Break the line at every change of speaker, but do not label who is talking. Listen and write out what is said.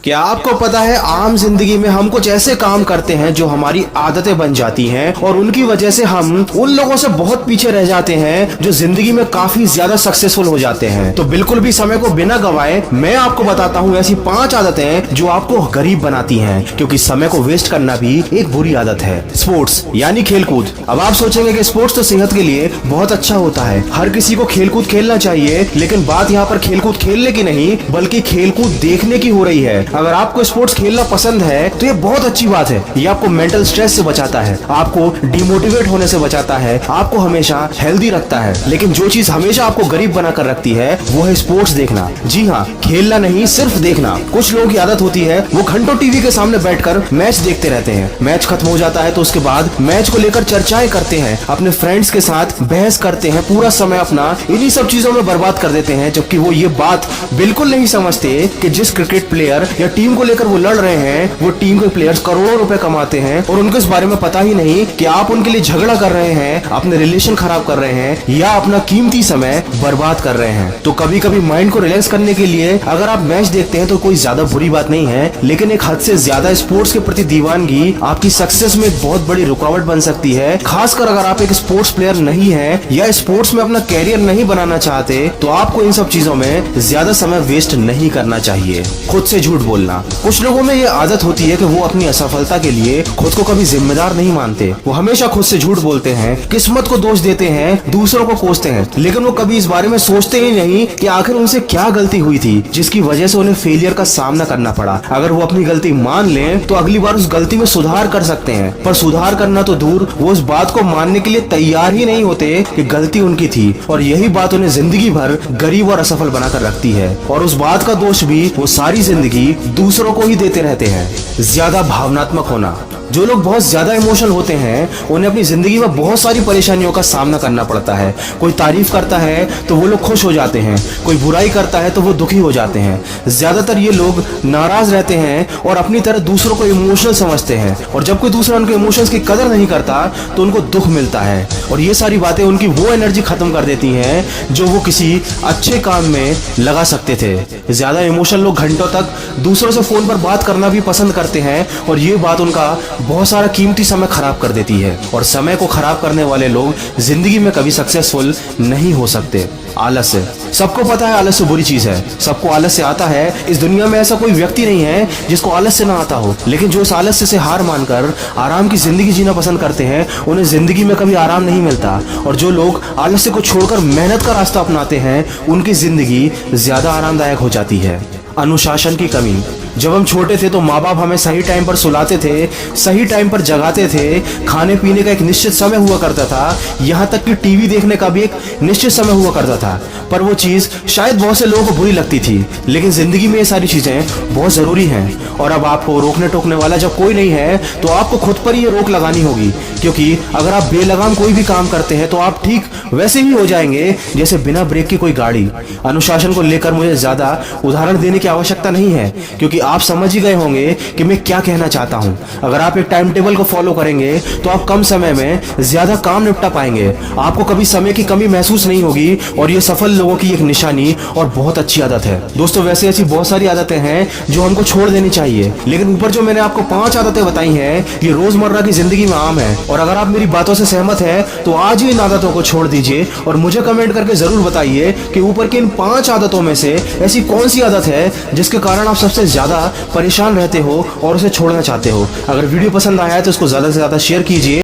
क्या आपको पता है आम जिंदगी में हम कुछ ऐसे काम करते हैं जो हमारी आदतें बन जाती हैं और उनकी वजह से हम उन लोगों से बहुत पीछे रह जाते हैं जो जिंदगी में काफी ज्यादा सक्सेसफुल हो जाते हैं। तो बिल्कुल भी समय को बिना गवाए मैं आपको बताता हूँ ऐसी 5 आदतें जो आपको गरीब बनाती हैं, क्योंकि समय को वेस्ट करना भी एक बुरी आदत है। स्पोर्ट्स यानी खेलकूद। अब आप सोचेंगे कि स्पोर्ट्स तो सेहत के लिए बहुत अच्छा होता है, हर किसी को खेलकूद खेलना चाहिए, लेकिन बात यहाँ पर खेलकूद खेलने की नहीं बल्कि खेलकूद देखने की हो रही है। अगर आपको स्पोर्ट्स खेलना पसंद है तो ये बहुत अच्छी बात है। ये आपको मेंटल स्ट्रेस से बचाता है, आपको डिमोटिवेट होने से बचाता है, आपको हमेशा हेल्दी रखता है। लेकिन जो चीज हमेशा आपको गरीब बनाकर रखती है वो है स्पोर्ट्स देखना। जी हाँ, खेलना नहीं, सिर्फ देखना। कुछ लोगों की आदत होती है वो घंटों टीवी के सामने बैठकर मैच देखते रहते हैं। मैच खत्म हो जाता है तो उसके बाद मैच को लेकर चर्चाएं करते हैं, अपने फ्रेंड्स के साथ बहस करते हैं, पूरा समय अपना इन्हीं सब चीजों में बर्बाद कर देते हैं, जबकि वो ये बात बिल्कुल नहीं समझते कि जिस क्रिकेट प्लेयर या टीम को लेकर वो लड़ रहे हैं वो टीम के प्लेयर्स करोड़ों रुपए कमाते हैं और उनको इस बारे में पता ही नहीं कि आप उनके लिए झगड़ा कर रहे हैं, अपने रिलेशन खराब कर रहे हैं या अपना कीमती समय बर्बाद कर रहे हैं। तो कभी कभी माइंड को रिलैक्स करने के लिए अगर आप मैच देखते हैं तो कोई ज्यादा बुरी बात नहीं है, लेकिन एक हद से ज्यादा स्पोर्ट्स के प्रति दीवानगी आपकी सक्सेस में एक बहुत बड़ी रुकावट बन सकती है। खासकर अगर आप एक स्पोर्ट्स प्लेयर नहीं है या स्पोर्ट्स में अपना कैरियर नहीं बनाना चाहते तो आपको इन सब चीजों में ज्यादा समय वेस्ट नहीं करना चाहिए। खुद से झूठ बोलना। कुछ लोगों में ये आदत होती है कि वो अपनी असफलता के लिए खुद को कभी जिम्मेदार नहीं मानते। वो हमेशा खुद से झूठ बोलते हैं, किस्मत को दोष देते हैं, दूसरों को कोसते हैं, लेकिन वो कभी इस बारे में सोचते ही नहीं कि आखिर उनसे क्या गलती हुई थी जिसकी वजह से उन्हें फेलियर का सामना करना पड़ा। अगर वो अपनी गलती मान लें तो अगली बार उस गलती में सुधार कर सकते हैं, पर सुधार करना तो दूर, वो उस बात को मानने के लिए तैयार ही नहीं होते कि गलती उनकी थी। और यही बात उन्हें जिंदगी भर गरीब और असफल बनाकर रखती है, और उस बात का दोष भी वो सारी जिंदगी दूसरों को ही देते रहते हैं। ज्यादा भावनात्मक होना। जो लोग बहुत ज्यादा इमोशनल होते हैं उन्हें अपनी जिंदगी में बहुत सारी परेशानियों का सामना करना पड़ता है। कोई तारीफ करता है तो वो लोग खुश हो जाते हैं, कोई बुराई करता है तो वो दुखी हो जाते हैं। ज्यादातर ये लोग नाराज रहते हैं और अपनी तरह दूसरों को इमोशनल समझते हैं, और जब कोई दूसरा उनके इमोशंस की कदर नहीं करता तो उनको दुख मिलता है, और ये सारी बातें उनकी वो एनर्जी खत्म कर देती हैं जो वो किसी अच्छे काम में लगा सकते थे। ज्यादा इमोशनल लोग घंटों तक दूसरों से फोन पर बात करना भी पसंद करते हैं, और ये बात उनका बहुत सारा कीमती समय खराब कर देती है। और समय को खराब करने वाले लोग जिंदगी में कभी सक्सेसफुल नहीं हो सकते। आलस्य। सबको पता है आलस्य बुरी चीज है, सबको आलस्य आता है। इस दुनिया में ऐसा कोई व्यक्ति नहीं है जिसको आलस्य ना आता हो, लेकिन जो इस आलस्य से हार मानकर आराम की जिंदगी जीना पसंद करते हैं उन्हें जिंदगी में कभी आराम नहीं मिलता। और जो लोग आलस्य को छोड़कर मेहनत का रास्ता अपनाते हैं उनकी जिंदगी ज्यादा आरामदायक हो जाती है। अनुशासन की कमी। जब हम छोटे थे तो माँ बाप हमें सही टाइम पर सुलाते थे, सही टाइम पर जगाते थे, खाने पीने का एक निश्चित समय हुआ करता था, यहाँ तक कि टीवी देखने का भी एक निश्चित समय हुआ करता था। पर वो चीज़ शायद बहुत से लोगों को बुरी लगती थी, लेकिन जिंदगी में ये सारी चीज़ें बहुत ज़रूरी हैं। और अब आपको रोकने टोकने वाला जब कोई नहीं है तो आपको खुद पर ही ये रोक लगानी होगी, क्योंकि अगर आप बेलगाम कोई भी काम करते हैं तो आप ठीक वैसे ही हो जाएंगे जैसे बिना ब्रेक की कोई गाड़ी। अनुशासन को लेकर मुझे ज़्यादा उदाहरण देने की आवश्यकता नहीं है, क्योंकि आप समझ ही गए होंगे कि मैं क्या कहना चाहता हूं। अगर आप एक टाइम टेबल को फॉलो करेंगे तो आप कम समय में ज्यादा काम निपटा पाएंगे, आपको कभी समय की कमी महसूस नहीं होगी, और ये सफल लोगों की एक निशानी और बहुत अच्छी आदत है। दोस्तों, वैसे ऐसी बहुत सारी आदतें हैं जो हमको छोड़ देनी चाहिए, लेकिन ऊपर जो मैंने आपको 5 आदतें बताई हैं ये रोजमर्रा की जिंदगी में आम है। और अगर आप मेरी बातों से सहमत हैं तो आज ही इन आदतों को छोड़ दीजिए और मुझे कमेंट करके जरूर बताइए कि ऊपर की इन 5 आदतों में से ऐसी कौन सी आदत है जिसके कारण आप सबसे ज्यादा परेशान रहते हो और उसे छोड़ना चाहते हो। अगर वीडियो पसंद आया है तो इसको ज्यादा से ज्यादा शेयर कीजिए।